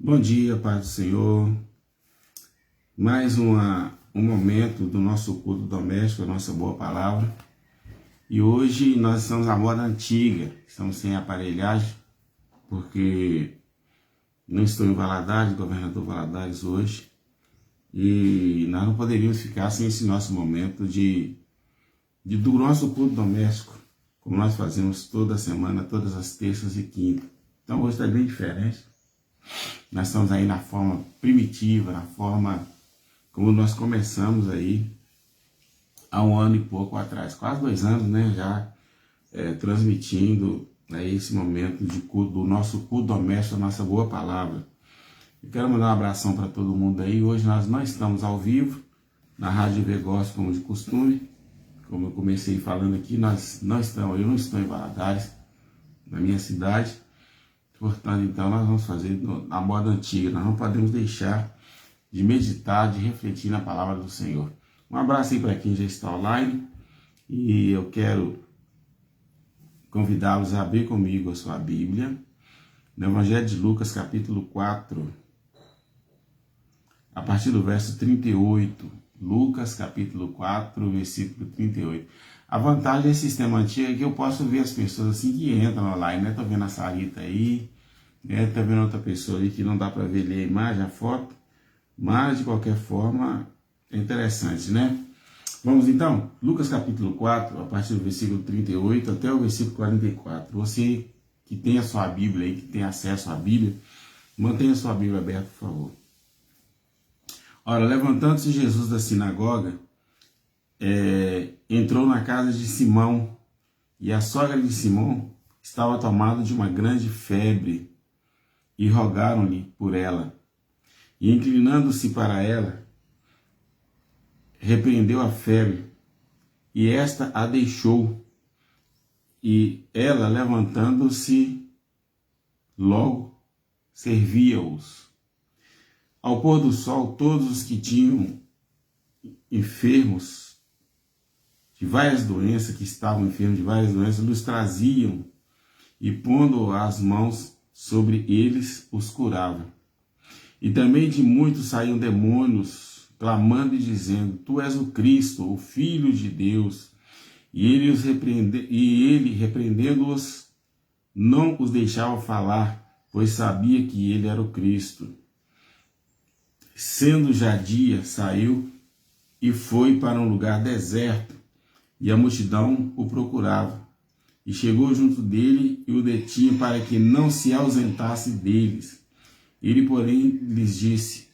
Bom dia, Pai do Senhor. Mais um momento do nosso culto doméstico, a nossa boa palavra. E hoje nós estamos à moda antiga, estamos sem aparelhagem, porque não estou em Valadares, governador Valadares hoje, e nós não poderíamos ficar sem esse nosso momento do nosso culto doméstico, como nós fazemos toda semana, todas as terças e quintas. Então hoje está bem diferente. Nós estamos aí na forma primitiva, na forma como nós começamos aí há 1 ano e pouco atrás, quase 2 anos, né, já transmitindo aí esse momento de culto, do nosso culto doméstico, a nossa boa palavra. Eu quero mandar um abração para todo mundo aí. Hoje nós não estamos ao vivo na Rádio Vegos como de costume, como eu comecei falando aqui, eu não estou em Valadares, na minha cidade. Portanto, então, nós vamos fazer na moda antiga. Nós não podemos deixar de meditar, de refletir na palavra do Senhor. Um abraço aí para quem já está online. E eu quero convidá-los a abrir comigo a sua Bíblia, no Evangelho de Lucas, capítulo 4, a partir do verso 38. Lucas, capítulo 4, versículo 38. A vantagem desse sistema antigo é que eu posso ver as pessoas assim que entram online, né? Tô vendo a Sarita aí, né? Tô vendo outra pessoa aí que não dá para ver a imagem, a foto, mas de qualquer forma é interessante, né? Vamos então, Lucas capítulo 4, a partir do versículo 38 até o versículo 44. Você que tem a sua Bíblia aí, que tem acesso à Bíblia, mantenha a sua Bíblia aberta, por favor. Ora, levantando-se Jesus da sinagoga, entrou na casa de Simão, e a sogra de Simão estava tomada de uma grande febre, e rogaram-lhe por ela. E inclinando-se para ela, repreendeu a febre, e esta a deixou, e ela, levantando-se, logo servia-os. Ao pôr do sol, todos os que tinham enfermos de várias doenças, que estavam enfermos de várias doenças, os traziam e, pondo as mãos sobre eles, os curava. E também de muitos saíam demônios, clamando e dizendo: Tu és o Cristo, o Filho de Deus. E ele, repreendendo-os, não os deixava falar, pois sabia que ele era o Cristo. Sendo já dia, saiu e foi para um lugar deserto, e a multidão o procurava. E chegou junto dele e o detinha para que não se ausentasse deles. Ele, porém, lhes disse: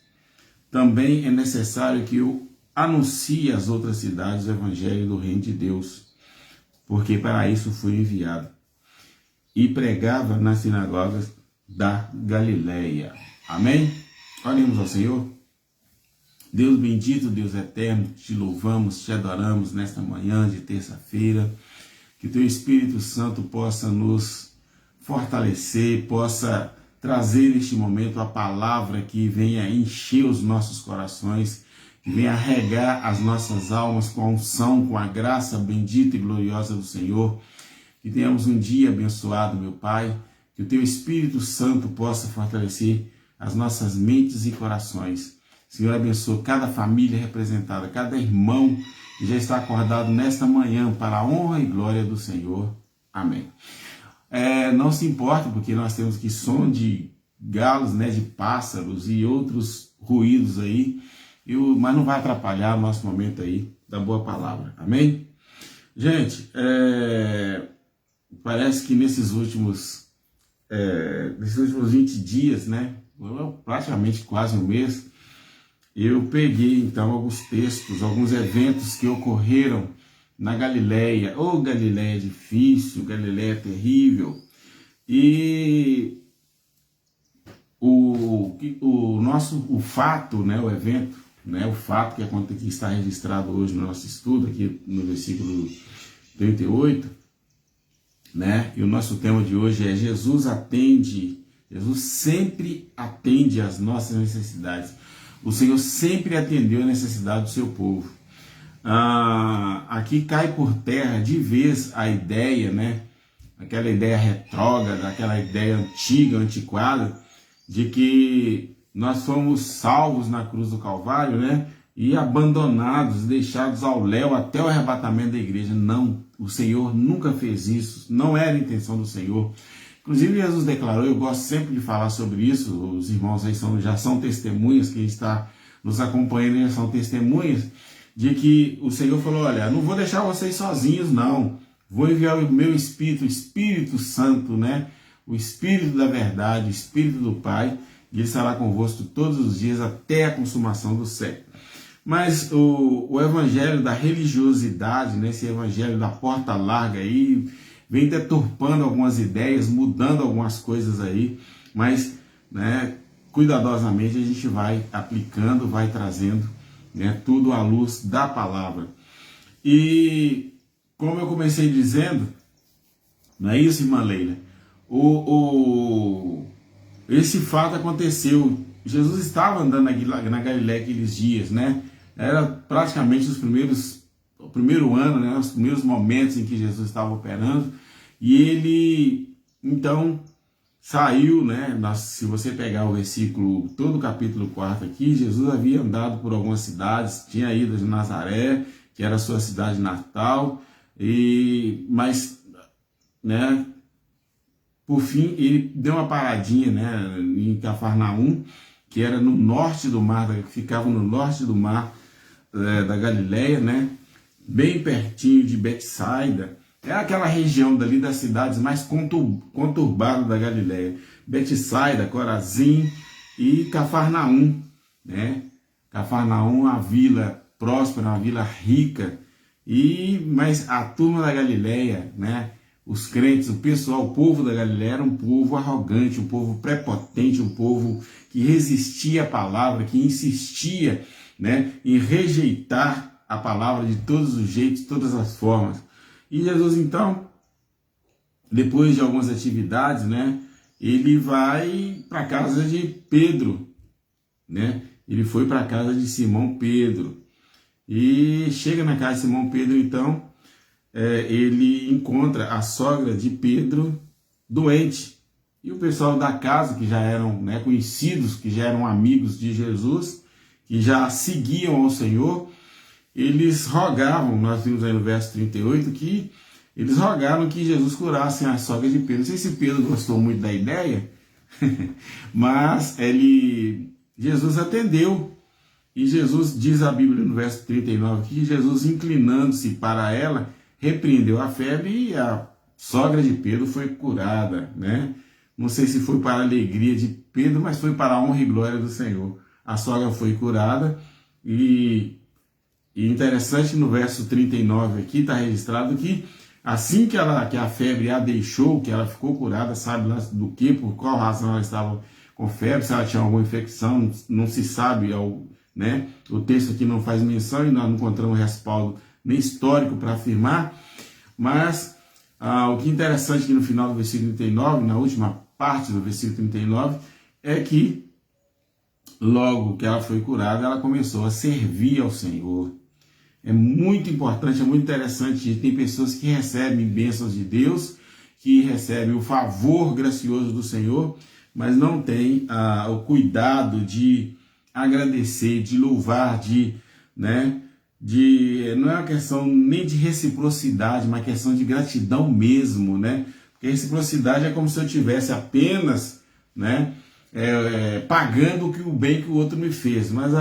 Também é necessário que eu anuncie às outras cidades o evangelho do reino de Deus, porque para isso fui enviado. E pregava nas sinagogas da Galileia. Amém? Oremos ao Senhor. Deus bendito, Deus eterno, te louvamos, te adoramos nesta manhã de terça-feira. Que o teu Espírito Santo possa nos fortalecer, possa trazer neste momento a palavra que venha encher os nossos corações, que venha regar as nossas almas com a unção, com a graça bendita e gloriosa do Senhor. Que tenhamos um dia abençoado, meu Pai, que o teu Espírito Santo possa fortalecer as nossas mentes e corações. Senhor, abençoa cada família representada, cada irmão que já está acordado nesta manhã para a honra e glória do Senhor. Amém. Não se importe, porque nós temos que som de galos, né, de pássaros e outros ruídos aí, mas não vai atrapalhar o nosso momento aí da boa palavra. Amém? Gente, parece que nesses últimos 20 dias, né, praticamente quase um mês, eu peguei então alguns textos, alguns eventos que ocorreram na Galileia. Galileia difícil, Galileia terrível. E o fato, né, o evento, né, o fato que está registrado hoje no nosso estudo, aqui no versículo 38, né, e o nosso tema de hoje é Jesus sempre atende às nossas necessidades. O Senhor sempre atendeu a necessidade do seu povo. Aqui cai por terra de vez a ideia, né? Aquela ideia retrógrada, aquela ideia antiga, antiquada, de que nós fomos salvos na cruz do Calvário, né? E abandonados, deixados ao léu até o arrebatamento da igreja. Não, o Senhor nunca fez isso, não era a intenção do Senhor. Inclusive Jesus declarou, eu gosto sempre de falar sobre isso, os irmãos aí já são testemunhas, quem está nos acompanhando já são testemunhas, de que o Senhor falou, olha, não vou deixar vocês sozinhos não, vou enviar o meu Espírito, o Espírito Santo, né? O Espírito da verdade, o Espírito do Pai, e Ele estará convosco todos os dias até a consumação do século. Mas o evangelho da religiosidade, né, esse evangelho da porta larga aí, vem deturpando algumas ideias, mudando algumas coisas aí, mas, né, cuidadosamente a gente vai aplicando, vai trazendo, né, tudo à luz da palavra. E como eu comecei dizendo, não é isso, irmã Leila? Esse fato aconteceu. Jesus estava andando na Galiléia aqueles dias, né? Era praticamente o primeiro ano, né? Os primeiros momentos em que Jesus estava operando. E ele, então, saiu, né? Se você pegar o versículo, todo o capítulo 4 aqui, Jesus havia andado por algumas cidades, tinha ido de Nazaré, que era a sua cidade natal, mas, né? Por fim, ele deu uma paradinha, né, em Cafarnaum, que era no norte do mar, que ficava no norte do mar da Galileia, né, bem pertinho de Betsaida. É aquela região dali das cidades mais conturbadas da Galileia. Betsaida, Corazim e Cafarnaum, né? Cafarnaum, uma vila próspera, uma vila rica, mas a turma da Galileia, né? Os crentes, o pessoal, o povo da Galileia era um povo arrogante, um povo prepotente, um povo que resistia à palavra, que insistia, né, em rejeitar a palavra de todos os jeitos, todas as formas. E Jesus, então, depois de algumas atividades, né, ele vai para a casa de Pedro, né? Ele foi para a casa de Simão Pedro. E chega na casa de Simão Pedro, então, ele encontra a sogra de Pedro doente. E o pessoal da casa, que já eram, né, conhecidos, que já eram amigos de Jesus, que já seguiam ao Senhor, eles rogavam, nós vimos aí no verso 38, que eles rogaram que Jesus curasse a sogra de Pedro. Não sei se Pedro gostou muito da ideia, mas Jesus atendeu. E Jesus, diz a Bíblia no verso 39, que Jesus, inclinando-se para ela, repreendeu a febre e a sogra de Pedro foi curada, né? Não sei se foi para a alegria de Pedro, mas foi para a honra e glória do Senhor. A sogra foi curada e interessante, no verso 39 aqui está registrado que assim que a febre a deixou, que ela ficou curada, sabe lá do que, por qual razão ela estava com febre, se ela tinha alguma infecção, não se sabe, né? O texto aqui não faz menção e nós não encontramos respaldo nem histórico para afirmar, mas o que é interessante aqui no final do versículo 39, na última parte do versículo 39, é que logo que ela foi curada, ela começou a servir ao Senhor. É muito importante, é muito interessante, tem pessoas que recebem bênçãos de Deus, que recebem o favor gracioso do Senhor, mas não tem o cuidado de agradecer, de louvar, né? Não é uma questão nem de reciprocidade, mas questão de gratidão mesmo, né? Porque reciprocidade é como se eu tivesse apenas, né, pagando o bem que o outro me fez, mas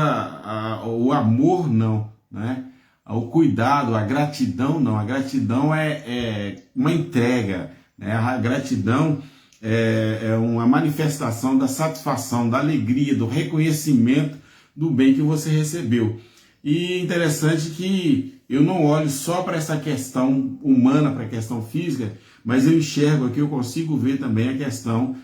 o amor não, né? O cuidado, a gratidão não. A gratidão é uma entrega, né? A gratidão é uma manifestação da satisfação, da alegria, do reconhecimento do bem que você recebeu. E interessante que eu não olho só para essa questão humana, para a questão física, mas eu enxergo aqui, eu consigo ver também a questão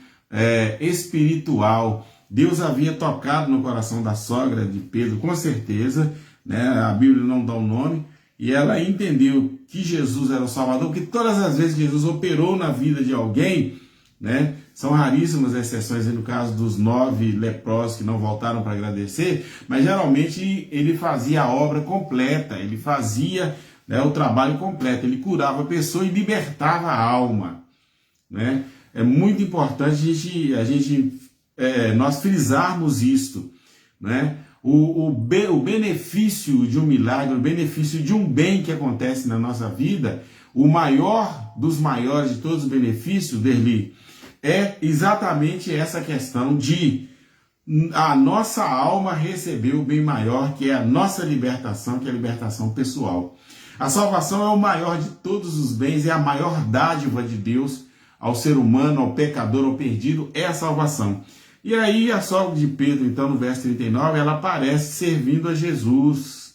espiritual. Deus havia tocado no coração da sogra de Pedro, com certeza, né? A Bíblia não dá o nome, e ela entendeu que Jesus era o Salvador, porque todas as vezes que Jesus operou na vida de alguém, né? São raríssimas exceções no caso dos 9 leprosos que não voltaram para agradecer, mas geralmente ele fazia a obra completa, ele fazia, né, o trabalho completo, ele curava a pessoa e libertava a alma, né? É muito importante a gente nós frisarmos isto, né? O benefício de um milagre, o benefício de um bem que acontece na nossa vida, o maior dos maiores de todos os benefícios, Derli, é exatamente essa questão de a nossa alma receber o bem maior, que é a nossa libertação, que é a libertação pessoal. A salvação é o maior de todos os bens, é a maior dádiva de Deus ao ser humano, ao pecador, ao perdido, é a salvação. E aí a sogra de Pedro, então, no verso 39, ela aparece servindo a Jesus.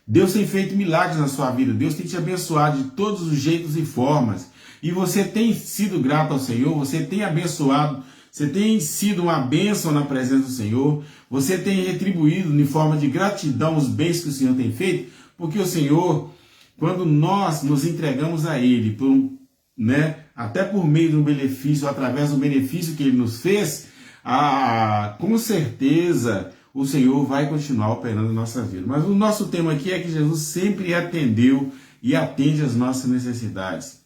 Deus tem feito milagres na sua vida, Deus tem te abençoado de todos os jeitos e formas. E você tem sido grato ao Senhor, você tem abençoado, você tem sido uma bênção na presença do Senhor, você tem retribuído em forma de gratidão os bens que o Senhor tem feito, porque o Senhor, quando nós nos entregamos a Ele, até por meio do benefício, através do benefício que Ele nos fez, com certeza o Senhor vai continuar operando na nossa vida. Mas o nosso tema aqui é que Jesus sempre atendeu e atende às nossas necessidades.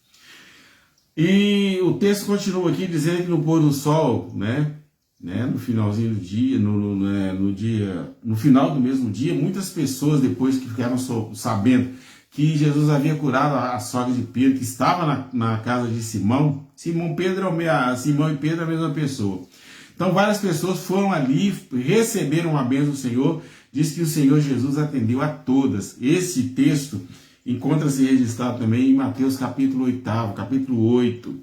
E o texto continua aqui dizendo que no pôr do sol, no finalzinho do dia, no final do mesmo dia, muitas pessoas, depois que ficaram sabendo que Jesus havia curado a sogra de Pedro, que estava na casa de Simão. Simão e Pedro é a mesma pessoa. Então várias pessoas foram ali, receberam a bênção do Senhor. Diz que o Senhor Jesus atendeu a todas. Esse texto encontra-se registrado também em Mateus capítulo 8, capítulo 8.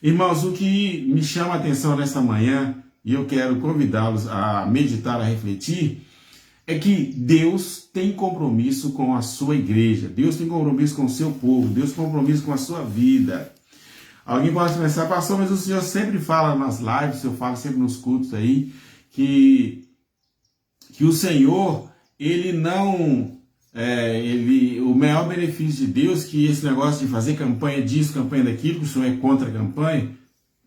Irmãos, o que me chama a atenção nesta manhã, e eu quero convidá-los a meditar, a refletir, é que Deus tem compromisso com a sua igreja, Deus tem compromisso com o seu povo, Deus tem compromisso com a sua vida. Alguém pode pensar, pastor, mas o Senhor sempre fala nas lives, o Senhor fala sempre nos cultos aí, que o Senhor, ele não... o maior benefício de Deus, que esse negócio de fazer campanha disso, campanha daquilo, que o Senhor é contra a campanha,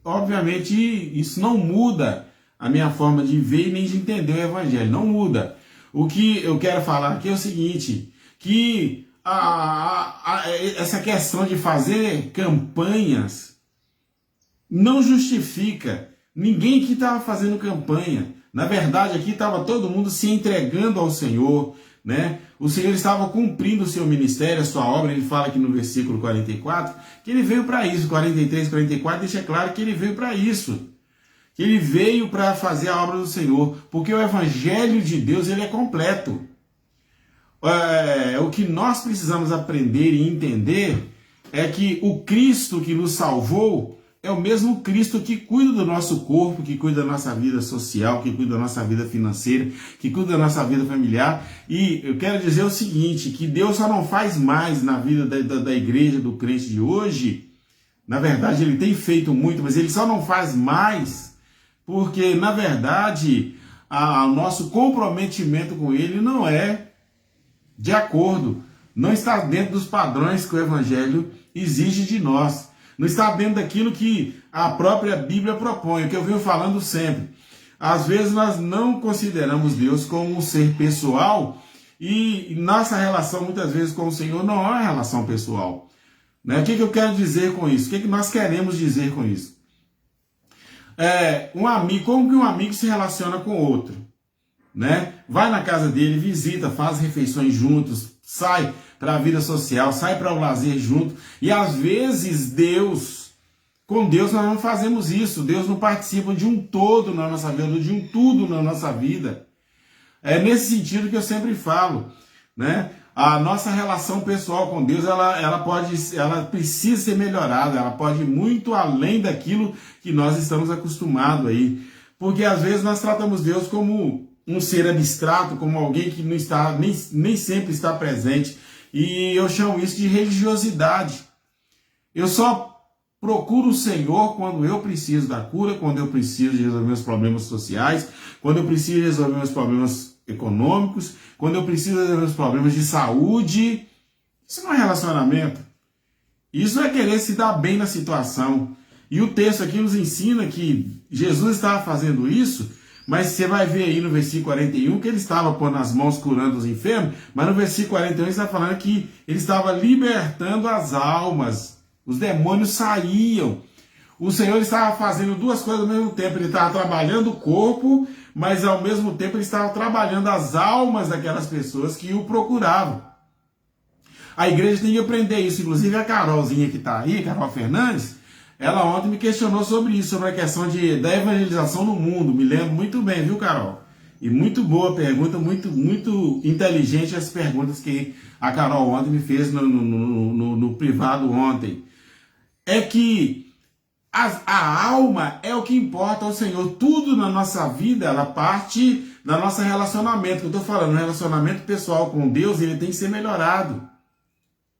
obviamente isso não muda a minha forma de ver e nem de entender o Evangelho, não muda. O que eu quero falar aqui é o seguinte, que essa questão de fazer campanhas não justifica ninguém que estava fazendo campanha. Na verdade, aqui estava todo mundo se entregando ao Senhor, O Senhor estava cumprindo o seu ministério, a sua obra. Ele fala aqui no versículo 44, que ele veio para isso. 43, 44, deixa claro que ele veio para isso. Que ele veio para fazer a obra do Senhor, porque o Evangelho de Deus, ele é completo. O que nós precisamos aprender e entender é que o Cristo que nos salvou é o mesmo Cristo que cuida do nosso corpo, que cuida da nossa vida social, que cuida da nossa vida financeira, que cuida da nossa vida familiar. E eu quero dizer o seguinte, que Deus só não faz mais na vida da igreja, do crente de hoje. Na verdade, ele tem feito muito, mas ele só não faz mais porque, na verdade, o nosso comprometimento com ele não é de acordo, não está dentro dos padrões que o Evangelho exige de nós. Não está dentro daquilo que a própria Bíblia propõe, o que eu venho falando sempre. Às vezes nós não consideramos Deus como um ser pessoal e nossa relação muitas vezes com o Senhor não é uma relação pessoal. O que eu quero dizer com isso? O que nós queremos dizer com isso? Como que um amigo se relaciona com outro? Vai na casa dele, visita, faz refeições juntos, sai para a vida social, sai para o lazer junto. E às vezes com Deus nós não fazemos isso. Deus não participa de um todo na nossa vida, de um tudo na nossa vida. É nesse sentido que eu sempre falo, A nossa relação pessoal com Deus, ela precisa ser melhorada, ela pode ir muito além daquilo que nós estamos acostumados aí. Porque às vezes nós tratamos Deus como um ser abstrato, como alguém que não está, nem sempre está presente. E eu chamo isso de religiosidade. Eu só procuro o Senhor quando eu preciso da cura, quando eu preciso de resolver meus problemas sociais, quando eu preciso resolver meus problemas econômicos, quando eu preciso resolver meus problemas de saúde. Isso não é relacionamento. Isso é querer se dar bem na situação. E o texto aqui nos ensina que Jesus estava fazendo isso, mas você vai ver aí no versículo 41 que ele estava pondo as mãos curando os enfermos, mas no versículo 41 ele está falando que ele estava libertando as almas. Os demônios saíam. o Senhor estava fazendo duas coisas ao mesmo tempo. Ele estava trabalhando o corpo, mas ao mesmo tempo ele estava trabalhando as almas daquelas pessoas que o procuravam. A igreja tem que aprender isso. Inclusive a Carolzinha que está aí, Carol Fernandes, ela ontem me questionou sobre isso, sobre a questão da evangelização no mundo. Me lembro muito bem, viu, Carol? E muito boa pergunta, muito inteligente as perguntas que a Carol ontem me fez no privado ontem. É que a alma é o que importa ao Senhor. Tudo na nossa vida, ela parte do nosso relacionamento. Eu estou falando, o relacionamento pessoal com Deus, ele tem que ser melhorado.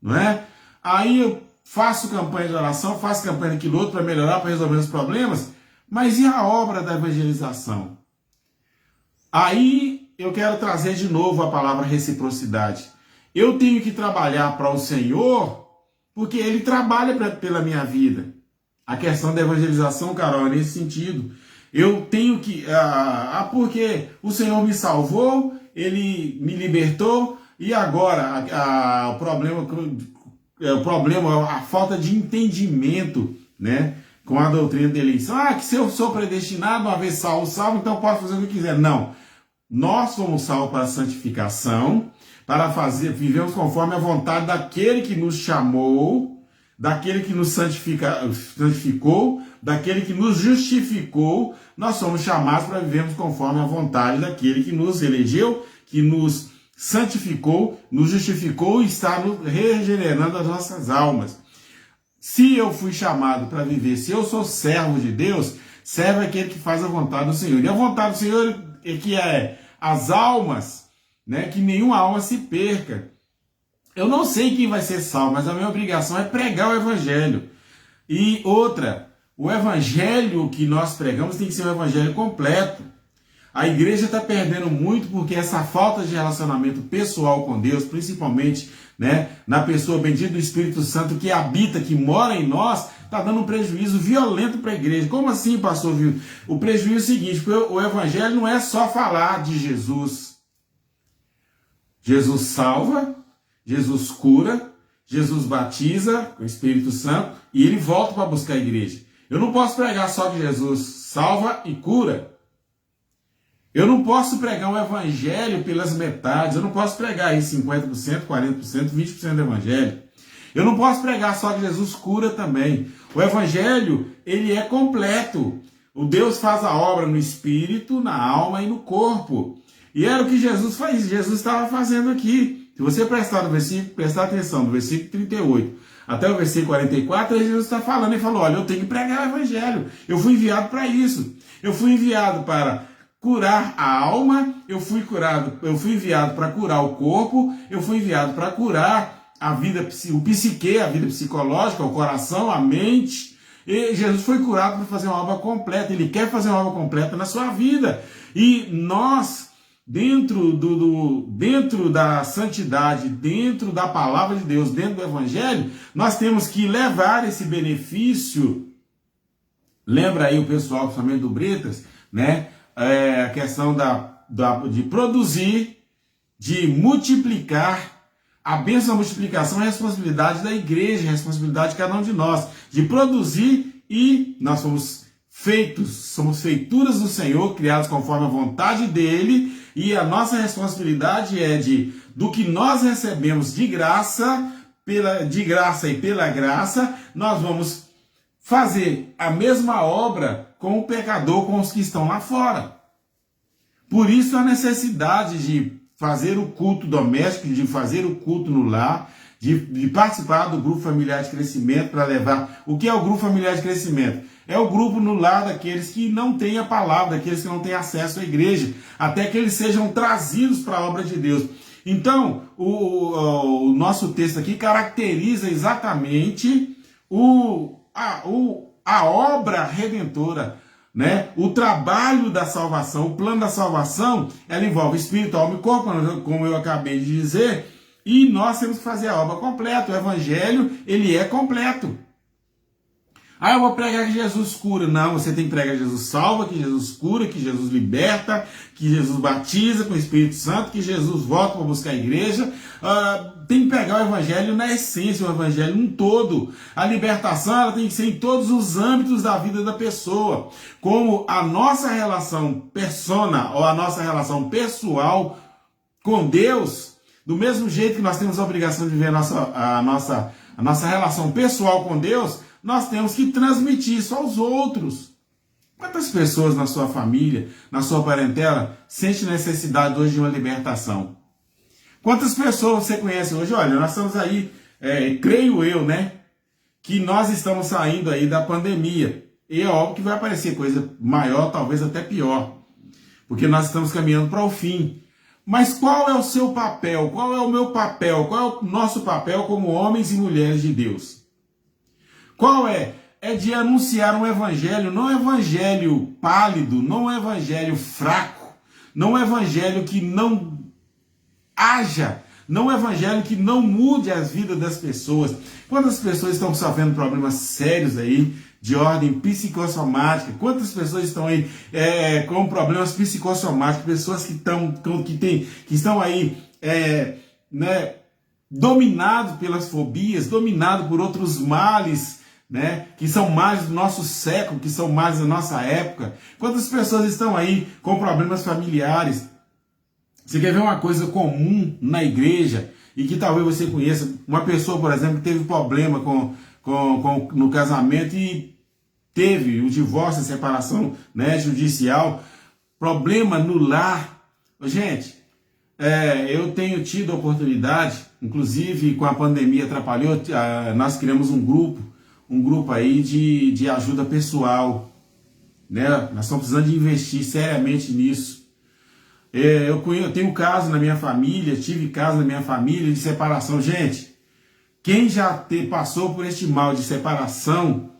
Não é? Aí eu faço campanha de oração, faço campanha daquilo outro para melhorar, para resolver os problemas, mas e a obra da evangelização? Aí eu quero trazer de novo a palavra reciprocidade. Eu tenho que trabalhar para o Senhor, porque Ele trabalha pela minha vida. A questão da evangelização, Carol, é nesse sentido. Eu tenho que... porque o Senhor me salvou, Ele me libertou, e agora o problema é a falta de entendimento, né, com a doutrina da eleição. Que se eu sou predestinado, uma vez salvo, então eu posso fazer o que eu quiser. Não. Nós somos salvos para a santificação, para vivemos conforme a vontade daquele que nos chamou, daquele que nos santificou, daquele que nos justificou. Nós somos chamados para vivermos conforme a vontade daquele que nos elegeu, que nos santificou, nos justificou e está regenerando as nossas almas. Se eu fui chamado para viver, se eu sou servo de Deus, servo é aquele que faz a vontade do Senhor. E a vontade do Senhor é que as almas, né, que nenhuma alma se perca. Eu não sei quem vai ser salvo, mas a minha obrigação é pregar o evangelho. E outra, o evangelho que nós pregamos tem que ser um evangelho completo. A igreja está perdendo muito porque essa falta de relacionamento pessoal com Deus, principalmente, né, na pessoa bendita do Espírito Santo que habita, que mora em nós, está dando um prejuízo violento para a igreja. Como assim, pastor? O prejuízo é o seguinte, porque o evangelho não é só falar de Jesus. Jesus salva, Jesus cura, Jesus batiza com o Espírito Santo e ele volta para buscar a igreja. Eu não posso pregar só que Jesus salva e cura. Eu não posso pregar um evangelho pelas metades, eu não posso pregar aí 50%, 40%, 20% do evangelho. Eu não posso pregar só que Jesus cura também. O evangelho, ele é completo. O Deus faz a obra no espírito, na alma e no corpo. E era o que Jesus faz, Jesus estava fazendo aqui. Se você prestar atenção no versículo 38 até o versículo 44, Jesus está falando, ele falou, olha, eu tenho que pregar o evangelho. Eu fui enviado para isso. Eu fui enviado para curar a alma, eu fui enviado para curar o corpo, eu fui enviado para curar a vida, o psique, a vida psicológica, o coração, a mente. E Jesus foi curado para fazer uma obra completa. Ele quer fazer uma obra completa na sua vida. E nós, dentro da santidade, dentro da palavra de Deus, dentro do evangelho, nós temos que levar esse benefício. Lembra aí o pessoal, principalmente do Bretas, né? A questão de produzir, de multiplicar. A bênção da multiplicação é a responsabilidade da igreja, a responsabilidade de cada um de nós, de produzir, e nós somos feituras do Senhor, criados conforme a vontade dele, e a nossa responsabilidade é do que nós recebemos de graça e pela graça, nós vamos fazer a mesma obra com o pecador, com os que estão lá fora. Por isso a necessidade de fazer o culto doméstico, de fazer o culto no lar, de participar do grupo familiar de crescimento para levar... O que é o grupo familiar de crescimento? É o grupo no lar daqueles que não têm a palavra, daqueles que não têm acesso à igreja, até que eles sejam trazidos para a obra de Deus. Então, o nosso texto aqui caracteriza exatamente a obra redentora, né? O trabalho da salvação, o plano da salvação, ela envolve espírito, alma e corpo, como eu acabei de dizer, e nós temos que fazer a obra completa. O evangelho, ele é completo. Ah, eu vou pregar que Jesus cura. Não, você tem que pregar que Jesus salva, que Jesus cura, que Jesus liberta, que Jesus batiza com o Espírito Santo, que Jesus volta para buscar a igreja. Tem que pegar o evangelho na essência, o evangelho num todo. A libertação ela tem que ser em todos os âmbitos da vida da pessoa. Como a nossa relação persona ou a nossa relação pessoal com Deus, do mesmo jeito que nós temos a obrigação de viver a nossa relação pessoal com Deus, nós temos que transmitir isso aos outros. Quantas pessoas na sua família, na sua parentela, sentem necessidade hoje de uma libertação? Quantas pessoas você conhece hoje? Olha, nós estamos aí, creio eu, né? Que nós estamos saindo aí da pandemia. E é óbvio que vai aparecer coisa maior, talvez até pior. Porque nós estamos caminhando para o fim. Mas qual é o seu papel? Qual é o meu papel? Qual é o nosso papel como homens e mulheres de Deus? Qual é? É de anunciar um evangelho, não um evangelho pálido, não um evangelho fraco, não um evangelho que não haja, não um evangelho que não mude as vidas das pessoas. Quantas pessoas estão sofrendo problemas sérios aí, de ordem psicossomática? Quantas pessoas estão aí com problemas psicossomáticos? Pessoas que estão aí, né, dominados pelas fobias, dominados por outros males, né, que são males do nosso século, que são males da nossa época. Quantas pessoas estão aí com problemas familiares? Você quer ver uma coisa comum na igreja e que talvez você conheça? Uma pessoa, por exemplo, que teve problema no casamento e teve o divórcio, a separação, né, judicial, problema no lar. Gente, eu tenho tido a oportunidade, inclusive com a pandemia atrapalhou, nós criamos um grupo aí de ajuda pessoal, né? Nós estamos precisando de investir seriamente nisso. Eu tenho caso na minha família, tive caso na minha família de separação. Gente, quem já passou por este mal de separação,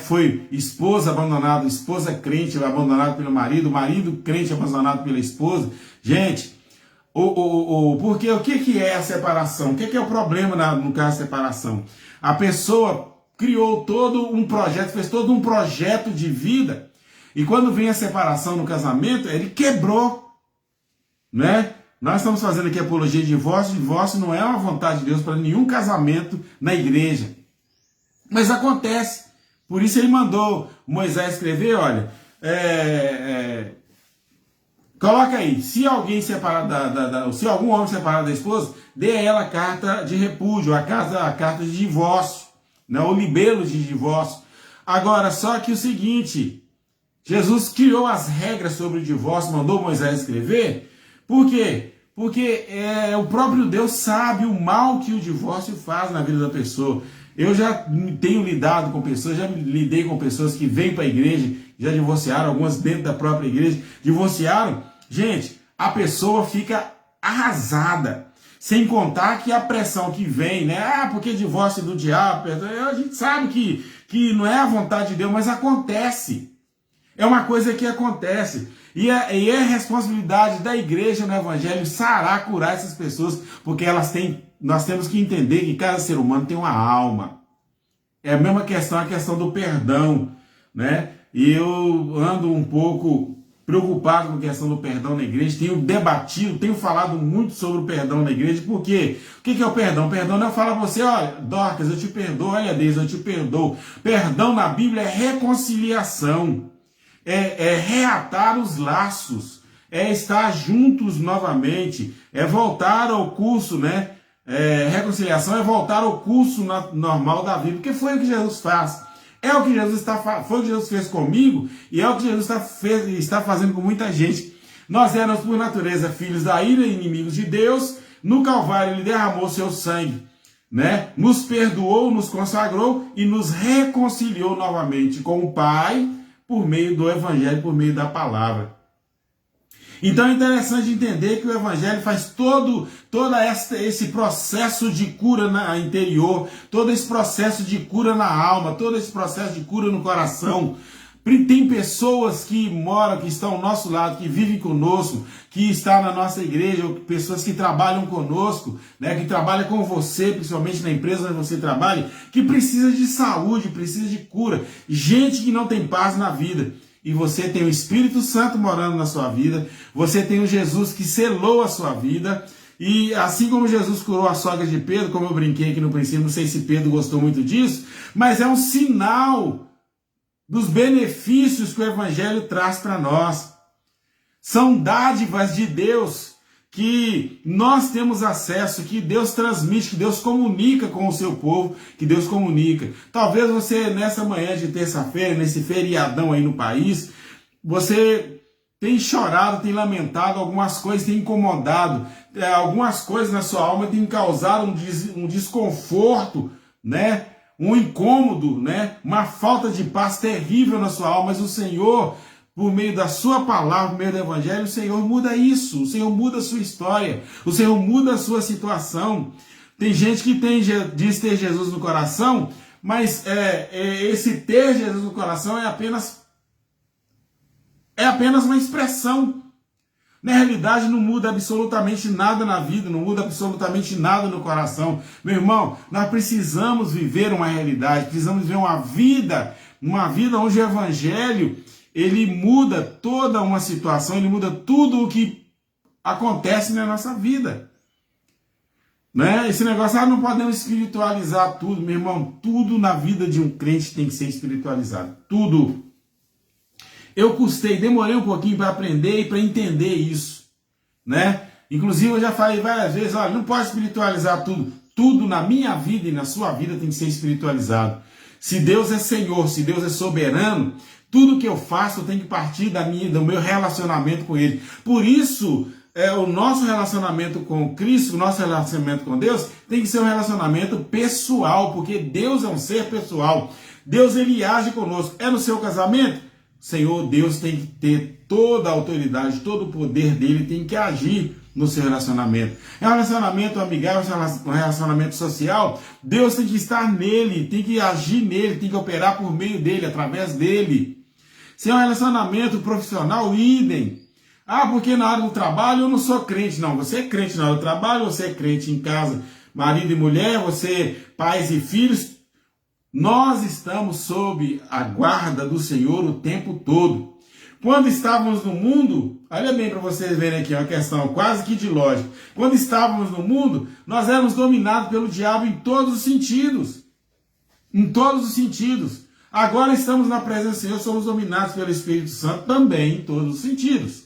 foi esposa abandonada, esposa crente abandonada pelo marido, marido crente abandonado pela esposa. Gente, porque o que é a separação? O que é o problema no caso da separação? A pessoa criou todo um projeto, fez todo um projeto de vida, e quando vem a separação no casamento, ele quebrou, né? Nós estamos fazendo aqui apologia de divórcio. Divórcio não é uma vontade de Deus para nenhum casamento na igreja. Mas acontece. Por isso ele mandou Moisés escrever, olha, coloca aí, se alguém separar se algum homem separar da esposa, dê a ela a carta de repúdio, a carta de divórcio, né, o libelo de divórcio. Agora, só que o seguinte, Jesus criou as regras sobre o divórcio, mandou Moisés escrever. Por quê? Porque o próprio Deus sabe o mal que o divórcio faz na vida da pessoa. Eu já tenho lidado com pessoas, já lidei com pessoas que vêm para a igreja, já divorciaram, algumas dentro da própria igreja, divorciaram. Gente, a pessoa fica arrasada. Sem contar que a pressão que vem, né? Porque divórcio do diabo, a gente sabe que não é a vontade de Deus, mas acontece. É uma coisa que acontece. E é responsabilidade da igreja no evangelho sarar, curar essas pessoas, porque nós temos que entender que cada ser humano tem uma alma. É a mesma questão, a questão do perdão, né? E eu ando um pouco preocupado com a questão do perdão na igreja, tenho debatido, tenho falado muito sobre o perdão na igreja. Por quê? O que é o perdão? Perdão não é falar a você, olha, Dorcas, eu te perdoo, olha Deus, eu te perdoo. Perdão na Bíblia é reconciliação. É reatar os laços, é estar juntos novamente, é voltar ao curso, né? Reconciliação é voltar ao curso normal da vida, porque foi o que Jesus faz. É o que Jesus foi o que Jesus fez comigo e é o que Jesus está fazendo com muita gente. Nós éramos por natureza filhos da ira e inimigos de Deus. No Calvário ele derramou seu sangue, né? Nos perdoou, nos consagrou e nos reconciliou novamente com o Pai, por meio do evangelho, por meio da palavra. Então é interessante entender que o evangelho faz todo esse processo de cura na interior, todo esse processo de cura na alma, todo esse processo de cura no coração, Tem pessoas que moram, que estão ao nosso lado, que vivem conosco, que estão na nossa igreja, ou pessoas que trabalham conosco, né, que trabalham com você, principalmente na empresa onde você trabalha, que precisa de saúde, precisa de cura. Gente que não tem paz na vida. E você tem o Espírito Santo morando na sua vida, você tem o Jesus que selou a sua vida. E assim como Jesus curou a sogra de Pedro, como eu brinquei aqui no princípio, não sei se Pedro gostou muito disso, mas é um sinal dos benefícios que o Evangelho traz para nós. São dádivas de Deus que nós temos acesso, que Deus transmite, que Deus comunica com o seu povo, que Deus comunica. Talvez você, nessa manhã de terça-feira, nesse feriadão aí no país, você tem chorado, tem lamentado, algumas coisas têm incomodado, algumas coisas na sua alma têm causado um desconforto, né? Um incômodo, né? Uma falta de paz terrível na sua alma, mas o Senhor, por meio da sua palavra, por meio do Evangelho, o Senhor muda isso, o Senhor muda a sua história, o Senhor muda a sua situação. Tem gente que diz ter Jesus no coração, mas esse ter Jesus no coração é apenas uma expressão. Na realidade, não muda absolutamente nada na vida, não muda absolutamente nada no coração. Meu irmão, nós precisamos viver uma realidade, precisamos viver uma vida onde o Evangelho, ele muda toda uma situação, ele muda tudo o que acontece na nossa vida. Né? Esse negócio, não podemos espiritualizar tudo, meu irmão, tudo na vida de um crente tem que ser espiritualizado, tudo. Eu demorei um pouquinho para aprender e para entender isso, né? Inclusive eu já falei várias vezes, olha, não pode espiritualizar tudo. Tudo na minha vida e na sua vida tem que ser espiritualizado. Se Deus é Senhor, se Deus é soberano, tudo que eu faço tem que partir do meu relacionamento com Ele. Por isso, o nosso relacionamento com Cristo, o nosso relacionamento com Deus, tem que ser um relacionamento pessoal, porque Deus é um ser pessoal. Deus, Ele age conosco. É no seu casamento? Senhor, Deus tem que ter toda a autoridade, todo o poder dele tem que agir no seu relacionamento. É um relacionamento amigável, um relacionamento social, Deus tem que estar nele, tem que agir nele, tem que operar por meio dele, através dele. Se é um relacionamento profissional, idem. Porque na hora do trabalho eu não sou crente. Não, você é crente na hora do trabalho, você é crente em casa, marido e mulher, você, pais e filhos. Nós estamos sob a guarda do Senhor o tempo todo. Quando estávamos no mundo, olha bem para vocês verem aqui, uma questão quase que de lógica. Quando estávamos no mundo, nós éramos dominados pelo diabo em todos os sentidos. Em todos os sentidos. Agora estamos na presença do Senhor, somos dominados pelo Espírito Santo também em todos os sentidos.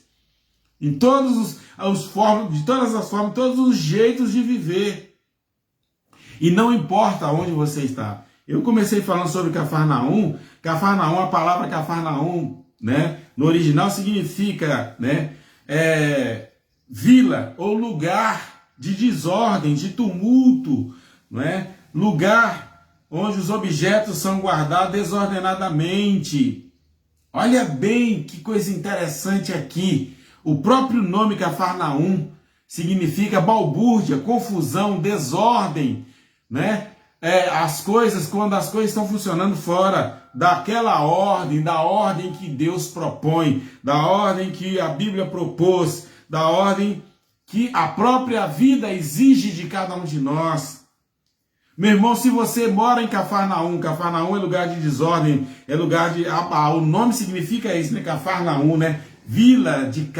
Em todas as formas, todos os jeitos de viver. E não importa onde você está. Eu comecei falando sobre Cafarnaum. A palavra Cafarnaum, né, no original significa, né, vila ou lugar de desordem, de tumulto, né, lugar onde os objetos são guardados desordenadamente. Olha bem que coisa interessante aqui. O próprio nome Cafarnaum significa balbúrdia, confusão, desordem, né? Quando as coisas estão funcionando fora daquela ordem, da ordem que Deus propõe, da ordem que a Bíblia propôs, da ordem que a própria vida exige de cada um de nós. Meu irmão, se você mora em Cafarnaum é lugar de desordem, é lugar de... o nome significa isso, né? Cafarnaum, né? Vila de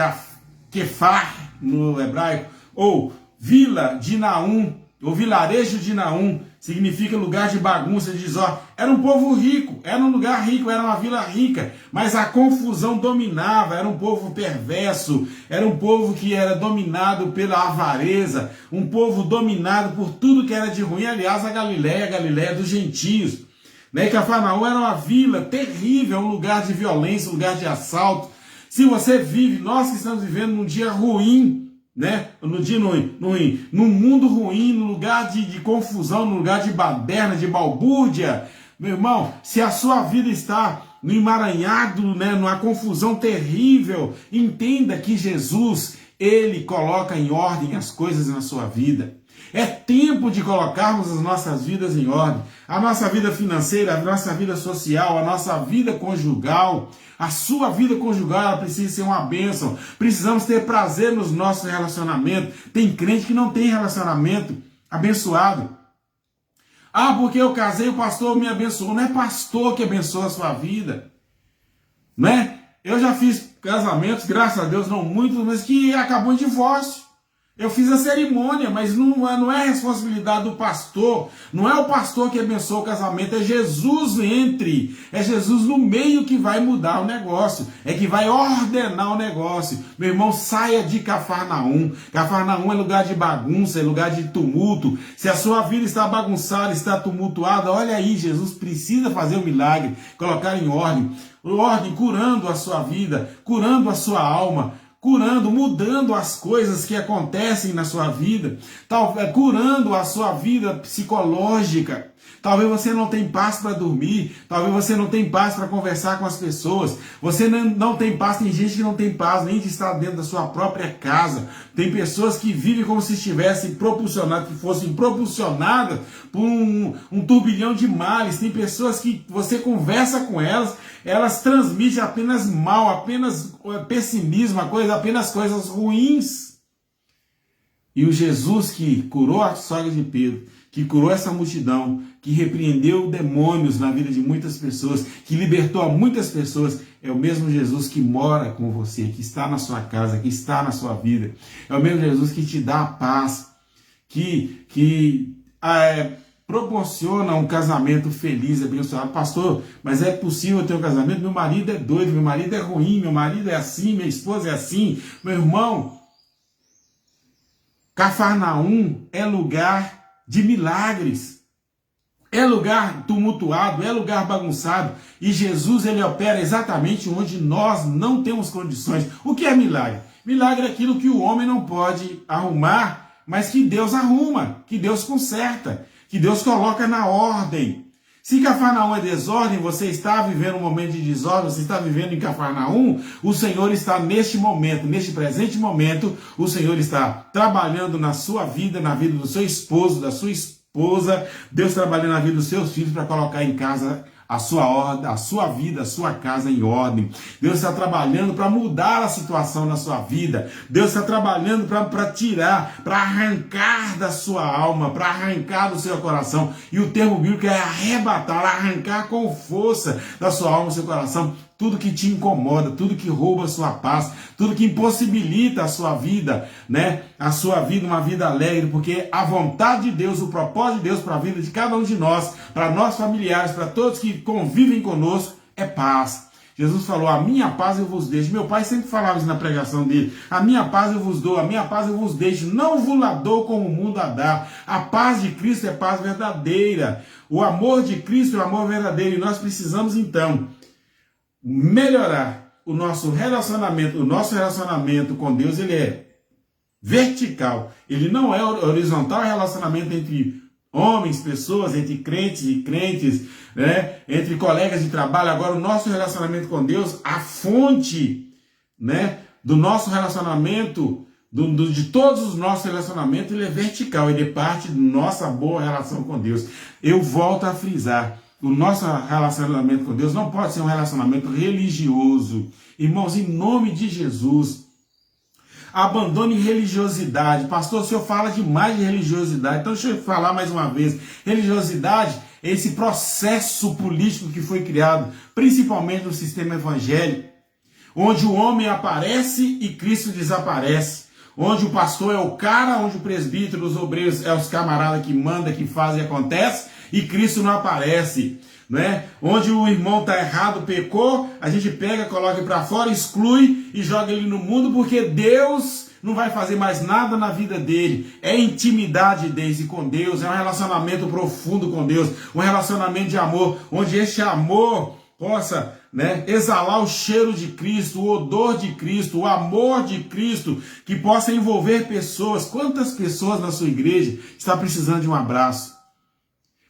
Kefar, no hebraico, ou vila de Naum, ou vilarejo de Naum, significa lugar de bagunça, de desordem. Era um povo rico, era um lugar rico, era uma vila rica, mas a confusão dominava, era um povo perverso, era um povo que era dominado pela avareza, um povo dominado por tudo que era de ruim. Aliás, a Galiléia dos gentios. Né? Cafarnaum era uma vila terrível, um lugar de violência, um lugar de assalto. Se você vive, nós que estamos vivendo num dia ruim, né? Num mundo ruim, num lugar de confusão, num lugar de baderna, de balbúrdia, meu irmão, se a sua vida está no emaranhado, né, numa confusão terrível, entenda que Jesus, Ele coloca em ordem as coisas na sua vida. É tempo de colocarmos as nossas vidas em ordem. A nossa vida financeira, a nossa vida social, a nossa vida conjugal. A sua vida conjugal, ela precisa ser uma bênção. Precisamos ter prazer nos nossos relacionamentos. Tem crente que não tem relacionamento abençoado. Ah, porque eu casei, o pastor me abençoou. Não é pastor que abençoa a sua vida. Né? Eu já fiz casamentos, graças a Deus, não muitos, mas que acabou em divórcio. Eu fiz a cerimônia, mas não é responsabilidade do pastor. Não é o pastor que abençoa o casamento, é Jesus é Jesus no meio que vai mudar o negócio, é que vai ordenar o negócio. Meu irmão, saia de Cafarnaum. Cafarnaum é lugar de bagunça, é lugar de tumulto. Se a sua vida está bagunçada, está tumultuada, olha aí, Jesus precisa fazer um milagre, colocar em ordem, curando a sua vida, curando a sua alma, curando, mudando as coisas que acontecem na sua vida, curando a sua vida psicológica. Talvez você não tenha paz para dormir, talvez você não tenha paz para conversar com as pessoas, você não tem paz, tem gente que não tem paz nem de estar dentro da sua própria casa, tem pessoas que vivem como se estivessem propulsionadas, que fossem propulsionadas por um turbilhão de males, tem pessoas que você conversa com elas, elas transmitem apenas mal, apenas pessimismo, apenas coisas ruins. E o Jesus que curou a sogra de Pedro, que curou essa multidão, que repreendeu demônios na vida de muitas pessoas, que libertou a muitas pessoas, é o mesmo Jesus que mora com você, que está na sua casa, que está na sua vida. É o mesmo Jesus que te dá a paz, que proporciona um casamento feliz, abençoado. Pastor, mas é possível ter um casamento? Meu marido é doido, meu marido é ruim, meu marido é assim, minha esposa é assim. Meu irmão, Cafarnaum é lugar de milagres, é lugar tumultuado, é lugar bagunçado, e Jesus ele opera exatamente onde nós não temos condições. O que é milagre? Milagre é aquilo que o homem não pode arrumar, mas que Deus arruma, que Deus conserta, que Deus coloca na ordem. Se Cafarnaum é desordem, você está vivendo um momento de desordem, você está vivendo em Cafarnaum, o Senhor está neste momento, neste presente momento, o Senhor está trabalhando na sua vida, na vida do seu esposo, da sua esposa, Deus trabalhando na vida dos seus filhos para colocar em casa a sua ordem, a sua vida, a sua casa em ordem. Deus está trabalhando para mudar a situação na sua vida. Deus está trabalhando para tirar, para arrancar da sua alma, para arrancar do seu coração. E o termo bíblico é arrebatar, arrancar com força da sua alma e do seu coração tudo que te incomoda, tudo que rouba a sua paz, tudo que impossibilita a sua vida, né? A sua vida, uma vida alegre, porque a vontade de Deus, o propósito de Deus para a vida de cada um de nós, para nossos familiares, para todos que convivem conosco, é paz. Jesus falou, a minha paz eu vos deixo. Meu pai sempre falava isso na pregação dele. A minha paz eu vos dou, a minha paz eu vos deixo. Não vos la dou como o mundo a dá. A paz de Cristo é paz verdadeira. O amor de Cristo é o amor verdadeiro. E nós precisamos, então, melhorar o nosso relacionamento. O nosso relacionamento com Deus, ele é vertical. Ele não é horizontal, relacionamento entre homens, pessoas, entre crentes e crentes, né? Entre colegas de trabalho. Agora, o nosso relacionamento com Deus, a fonte, né, do nosso relacionamento, de todos os nossos relacionamentos, ele é vertical, ele é parte da nossa boa relação com Deus. Eu volto a frisar, o nosso relacionamento com Deus não pode ser um relacionamento religioso. Irmãos, em nome de Jesus, abandone religiosidade. Pastor, o senhor fala demais de religiosidade. Então deixa eu falar mais uma vez. Religiosidade é esse processo político que foi criado, principalmente no sistema evangélico, onde o homem aparece e Cristo desaparece. Onde o pastor é o cara, onde o presbítero, os obreiros é os camaradas que manda, que faz e acontece, e Cristo não aparece. Né? Onde o irmão está errado, pecou, a gente pega, coloca ele para fora, exclui e joga ele no mundo, porque Deus não vai fazer mais nada na vida dele. É intimidade dele com Deus, é um relacionamento profundo com Deus, um relacionamento de amor, onde este amor possa, né, exalar o cheiro de Cristo, o odor de Cristo, o amor de Cristo, que possa envolver pessoas. Quantas pessoas na sua igreja estão precisando de um abraço?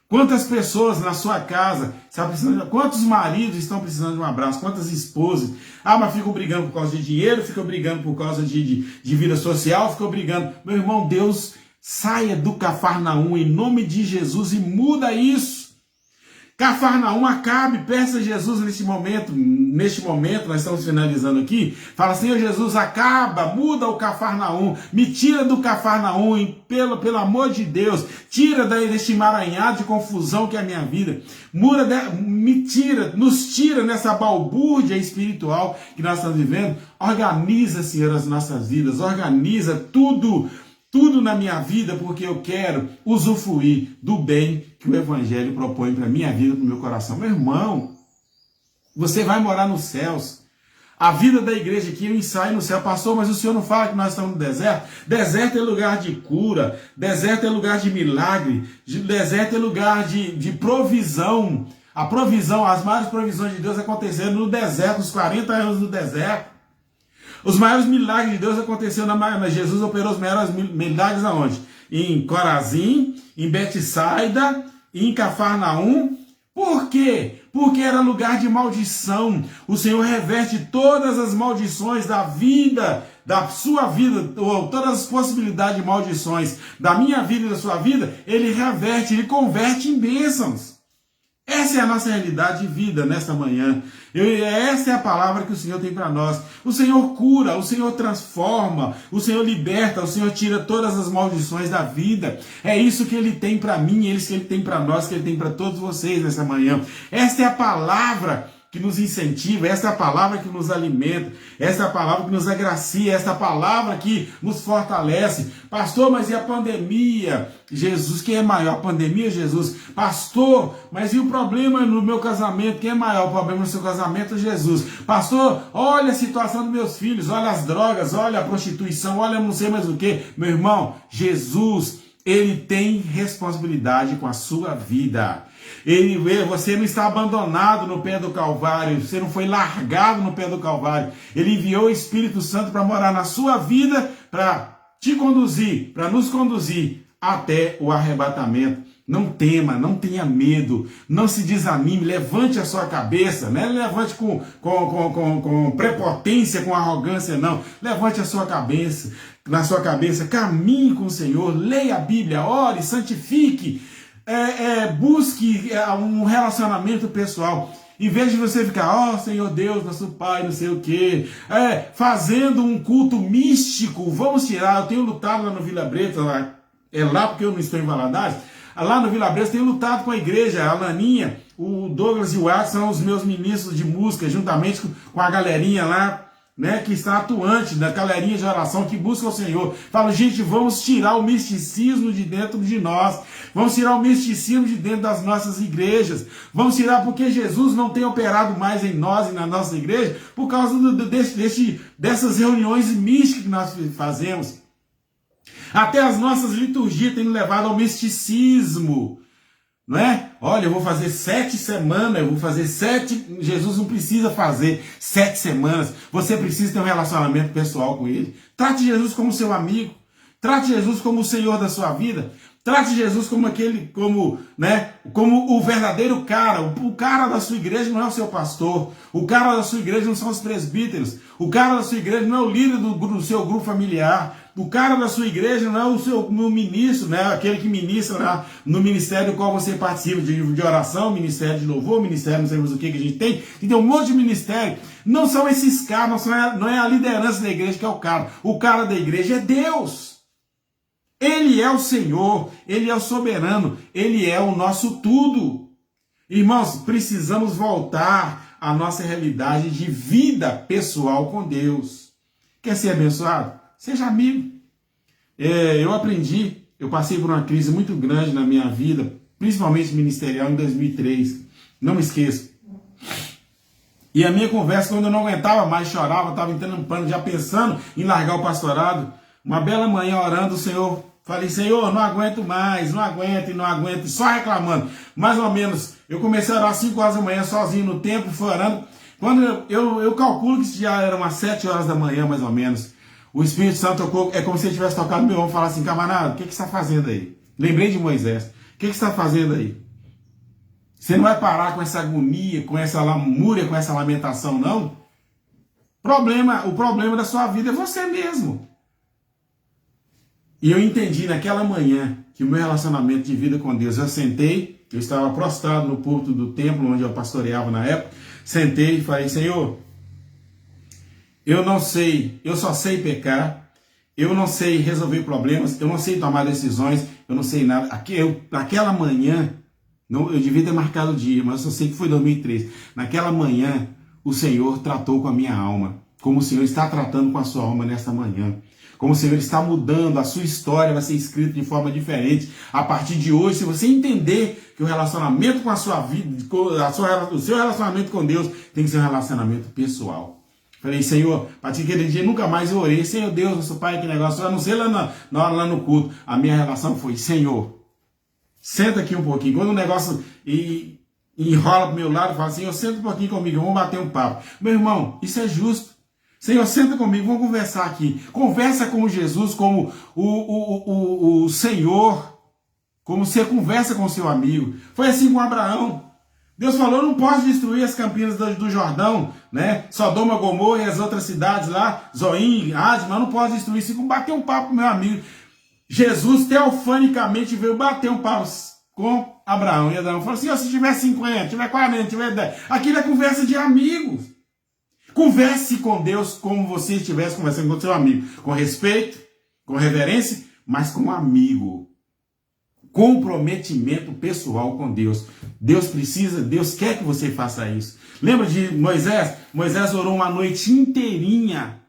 Quantas pessoas na sua casa estão precisando, quantos maridos estão precisando de um abraço? Quantas esposas? Ah, mas ficam brigando por causa de dinheiro, ficam brigando por causa de vida social, ficam brigando. Meu irmão, Deus Saia do Cafarnaum em nome de Jesus e muda isso. Cafarnaum acabe, peça a Jesus neste momento, nós estamos finalizando aqui, fala, Senhor Jesus, acaba, muda o Cafarnaum, me tira do Cafarnaum, pelo amor de Deus, tira deste emaranhado de confusão que é a minha vida, nos tira nessa balbúrdia espiritual que nós estamos vivendo, organiza, Senhor, as nossas vidas, organiza tudo na minha vida, porque eu quero usufruir do bem que o Evangelho propõe para a minha vida, para o meu coração. Meu irmão, você vai morar nos céus. A vida da igreja aqui, eu ensaio no céu. Pastor, mas o senhor não fala que nós estamos no deserto? Deserto é lugar de cura, deserto é lugar de milagre, deserto é lugar de provisão. A provisão, as maiores provisões de Deus aconteceram no deserto, os 40 anos do deserto. Os maiores milagres de Deus aconteceram Jesus operou os maiores milagres aonde? Em Corazim, em Betsaida, em Cafarnaum. Por quê? Porque era lugar de maldição. O Senhor reverte todas as maldições da vida, da sua vida, ou todas as possibilidades de maldições da minha vida e da sua vida, Ele reverte, Ele converte em bênçãos. Essa é a nossa realidade de vida nesta manhã. Essa é a palavra que o Senhor tem para nós. O Senhor cura, o Senhor transforma, o Senhor liberta, o Senhor tira todas as maldições da vida. É isso que Ele tem para mim, é isso que Ele tem para nós, que Ele tem para todos vocês nessa manhã. Esta é a palavra que nos incentiva, esta é a palavra que nos alimenta, esta é a palavra que nos agracia, esta é a palavra que nos fortalece. Pastor, mas e a pandemia? Jesus, quem é maior? A pandemia, Jesus. Pastor, mas e o problema no meu casamento? Quem é maior? O problema no seu casamento, Jesus. Pastor, olha a situação dos meus filhos, olha as drogas, olha a prostituição, olha não sei mais o que. Meu irmão, Jesus, Ele tem responsabilidade com a sua vida. Você não está abandonado no pé do Calvário, você não foi largado no pé do Calvário. Ele enviou o Espírito Santo para morar na sua vida, para te conduzir, para nos conduzir até o arrebatamento. Não tema, não tenha medo, não se desanime, levante a sua cabeça, não é levante com prepotência, com arrogância, não. Levante a sua cabeça, na sua cabeça, caminhe com o Senhor, leia a Bíblia, ore, santifique, busque um relacionamento pessoal. Em vez de você ficar, Senhor Deus, nosso Pai, não sei o quê, fazendo um culto místico, vamos tirar, eu tenho lutado lá no Vila Breta, lá porque eu não estou em Valadares, lá no Vila Breta, tenho lutado com a igreja, a Laninha, o Douglas e o Watson são os meus ministros de música, juntamente com a galerinha lá, né, que está atuante, da galerinha de oração que busca o Senhor. Fala, gente, vamos tirar o misticismo de dentro de nós, vamos tirar o misticismo de dentro das nossas igrejas, vamos tirar porque Jesus não tem operado mais em nós e na nossa igreja por causa dessas reuniões místicas que nós fazemos. Até as nossas liturgias têm levado ao misticismo. Não é? Olha, eu vou fazer 7 semanas, eu vou fazer 7... Jesus não precisa fazer 7 semanas. Você precisa ter um relacionamento pessoal com Ele. Trate Jesus como seu amigo. Trate Jesus como o Senhor da sua vida. Trate Jesus como como o verdadeiro cara. O cara da sua igreja não é o seu pastor. O cara da sua igreja não são os presbíteros. O cara da sua igreja não é o líder do seu grupo familiar. O cara da sua igreja não é o ministro, né? Aquele que ministra no ministério do qual você participa, de oração, ministério de louvor, ministério não sei mais o que a gente tem. E tem um monte de ministério. Não são esses caras, não é a liderança da igreja que é o cara. O cara da igreja é Deus. Ele é o Senhor, Ele é o soberano, Ele é o nosso tudo. Irmãos, precisamos voltar à nossa realidade de vida pessoal com Deus. Quer ser abençoado? Seja amigo. Eu aprendi, eu passei por uma crise muito grande na minha vida, principalmente ministerial, em 2003. Não me esqueço. E a minha conversa, quando eu não aguentava mais, chorava, estava entrando em pânico, já pensando em largar o pastorado. Uma bela manhã orando, o Senhor, falei, Senhor, não aguento mais, não aguento, só reclamando. Mais ou menos, eu comecei a orar às 5 horas da manhã, sozinho no templo, fui orando. Quando eu calculo que já eram umas 7 horas da manhã, mais ou menos. O Espírito Santo tocou, é como se ele tivesse tocado no meu ombro e falasse assim, camarada, o que você está fazendo aí? Lembrei de Moisés, o que você está fazendo aí? Você não vai parar com essa agonia, com essa lamúria, com essa lamentação, não? O problema da sua vida é você mesmo. E eu entendi naquela manhã que o meu relacionamento de vida com Deus, eu sentei, eu estava prostrado no púlpito do templo onde eu pastoreava na época, sentei e falei, Senhor, eu não sei, eu só sei pecar, eu não sei resolver problemas, eu não sei tomar decisões, eu não sei nada. Naquela manhã, eu devia ter marcado o dia, mas eu só sei que foi 2003. Naquela manhã, o Senhor tratou com a minha alma, como o Senhor está tratando com a sua alma nesta manhã. Como o Senhor está mudando, a sua história vai ser escrita de forma diferente. A partir de hoje, se você entender que o relacionamento com a sua vida, o seu relacionamento com Deus tem que ser um relacionamento pessoal. Falei, Senhor, a partir daquele dia nunca mais eu orei. Senhor Deus, nosso Pai, que negócio, eu não sei lá no culto. A minha relação foi, Senhor, senta aqui um pouquinho. Quando o negócio enrola pro meu lado, fala, Senhor, senta um pouquinho comigo, vamos bater um papo. Meu irmão, isso é justo. Senhor, senta comigo, vamos conversar aqui. Conversa com Jesus como o Senhor, como você conversa com o seu amigo. Foi assim com Abraão. Deus falou, não pode destruir as campinas do Jordão, né? Sodoma, Gomorra e as outras cidades lá, Zoim, Adma, não pode destruir. Se bater um papo com meu amigo. Jesus teofanicamente veio bater um papo com Abraão. E Abraão falou assim, se tiver 50, tiver 40, tiver 10. Aquilo é conversa de amigos. Converse com Deus como você estivesse conversando com seu amigo. Com respeito, com reverência, mas com amigo. Comprometimento pessoal com Deus. Deus quer que você faça isso. Lembra de Moisés? Moisés orou uma noite inteirinha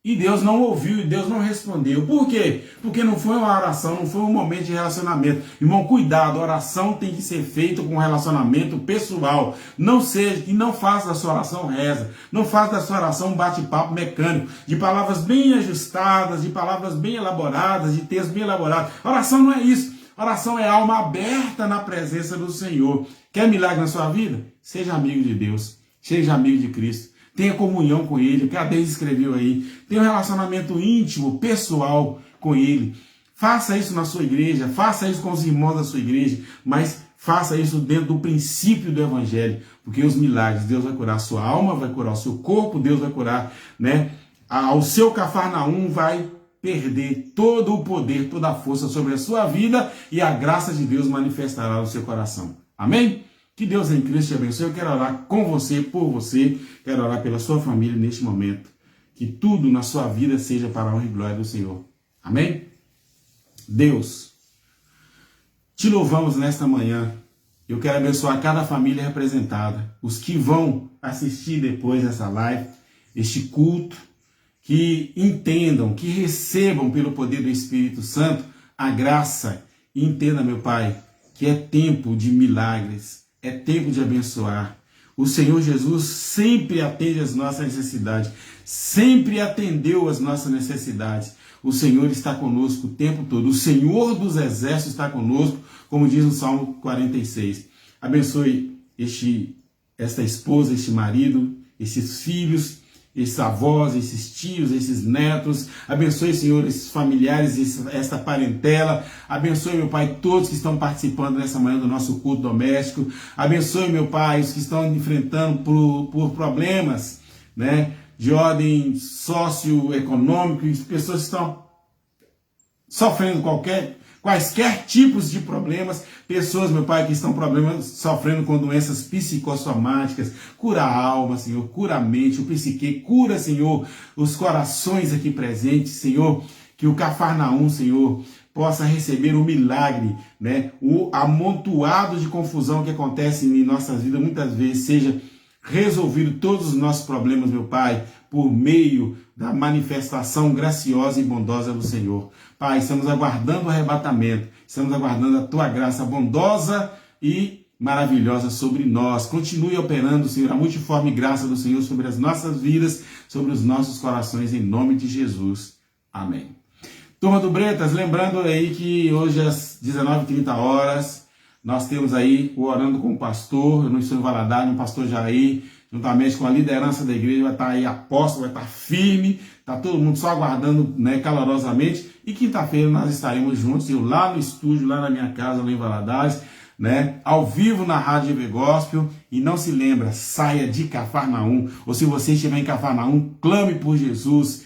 e Deus não ouviu e Deus não respondeu. Por quê? Porque não foi uma oração, não foi um momento de relacionamento. Irmão, cuidado, a oração tem que ser feita com um relacionamento pessoal. Não seja, e não faça da sua oração reza. Não faça da sua oração um bate-papo mecânico, de palavras bem ajustadas, de palavras bem elaboradas, de textos bem elaborados. A oração não é isso. A oração é alma aberta na presença do Senhor. Quer milagre na sua vida? Seja amigo de Deus. Seja amigo de Cristo. Tenha comunhão com Ele, que a Deus escreveu aí. Tenha um relacionamento íntimo, pessoal com Ele. Faça isso na sua igreja, faça isso com os irmãos da sua igreja, mas faça isso dentro do princípio do Evangelho, porque os milagres, Deus vai curar a sua alma, vai curar o seu corpo, Deus vai curar, né? O seu Cafarnaum vai perder todo o poder, toda a força sobre a sua vida e a graça de Deus manifestará no seu coração. Amém? Que Deus em Cristo te abençoe. Eu quero orar com você, por você. Quero orar pela sua família neste momento. Que tudo na sua vida seja para a honra e glória do Senhor. Amém? Deus, te louvamos nesta manhã. Eu quero abençoar cada família representada. Os que vão assistir depois dessa live, este culto. Que entendam, que recebam pelo poder do Espírito Santo a graça. E entenda, meu Pai, que é tempo de milagres. É tempo de abençoar. O Senhor Jesus sempre atende às nossas necessidades. Sempre atendeu às nossas necessidades. O Senhor está conosco o tempo todo. O Senhor dos exércitos está conosco, como diz no Salmo 46. Abençoe esta esposa, este marido, esses filhos, esses avós, esses tios, esses netos. Abençoe, Senhor, esses familiares, esta parentela. Abençoe, meu Pai, todos que estão participando nessa manhã do nosso culto doméstico. Abençoe, meu Pai, os que estão enfrentando por problemas, né, de ordem socioeconômica, pessoas que estão sofrendo quaisquer tipos de problemas, pessoas, meu Pai, que estão sofrendo com doenças psicossomáticas. Cura a alma, Senhor, cura a mente, o psique, cura, Senhor, os corações aqui presentes, Senhor, que o Cafarnaum, Senhor, possa receber o milagre, né? O amontoado de confusão que acontece em nossas vidas muitas vezes seja resolvido todos os nossos problemas, meu Pai, por meio da manifestação graciosa e bondosa do Senhor. Pai, estamos aguardando o arrebatamento, estamos aguardando a Tua graça bondosa e maravilhosa sobre nós. Continue operando, Senhor, a multiforme graça do Senhor sobre as nossas vidas, sobre os nossos corações, em nome de Jesus. Amém. Turma do Bretas, lembrando aí que hoje às 19h30, nós temos aí o Orando com o Pastor. Eu não estou em Valadares, o pastor Jair, juntamente com a liderança da igreja, vai estar aí apóstolo, vai estar firme, está todo mundo só aguardando, né, calorosamente. E quinta-feira nós estaremos juntos, eu lá no estúdio, lá na minha casa, lá em Valadares, né, ao vivo na Rádio EV Gospel. E não se lembra, saia de Cafarnaum, ou se você estiver em Cafarnaum, clame por Jesus.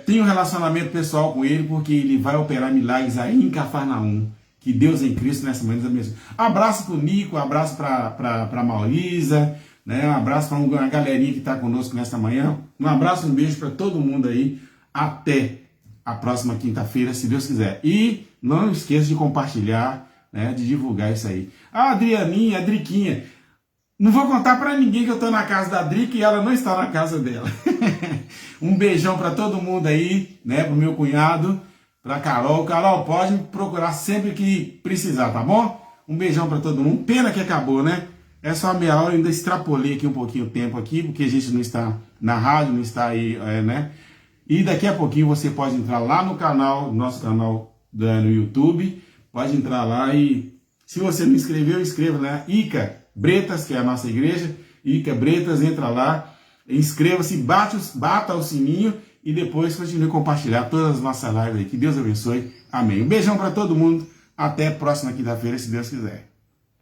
Tenho um relacionamento pessoal com ele, porque ele vai operar milagres aí em Cafarnaum. Que Deus em Cristo nessa manhã nos abençoe. Abraço para o Nico, abraço para a Maurisa, né? Um abraço para uma galerinha que está conosco nessa manhã. Um abraço, um beijo para todo mundo aí. Até a próxima quinta-feira, se Deus quiser. E não esqueça de compartilhar, né? De divulgar isso aí. A Adrianinha, a Driquinha. Não vou contar para ninguém que eu estou na casa da Drica e ela não está na casa dela. Um beijão para todo mundo aí, né? Para o meu cunhado. Para Carol. Carol, pode me procurar sempre que precisar, tá bom? Um beijão para todo mundo. Pena que acabou, né? É só meia hora, eu ainda extrapolei aqui um pouquinho o tempo aqui, porque a gente não está na rádio, não está aí, né? E daqui a pouquinho você pode entrar lá no canal, nosso canal no YouTube. Pode entrar lá e, se você não inscreveu, inscreva, né? Ica Bretas, que é a nossa igreja. Ica Bretas, entra lá, inscreva-se, bata o sininho. E depois continue a compartilhar todas as nossas lives aí. Que Deus abençoe. Amém. Um beijão para todo mundo. Até a próxima quinta-feira, se Deus quiser.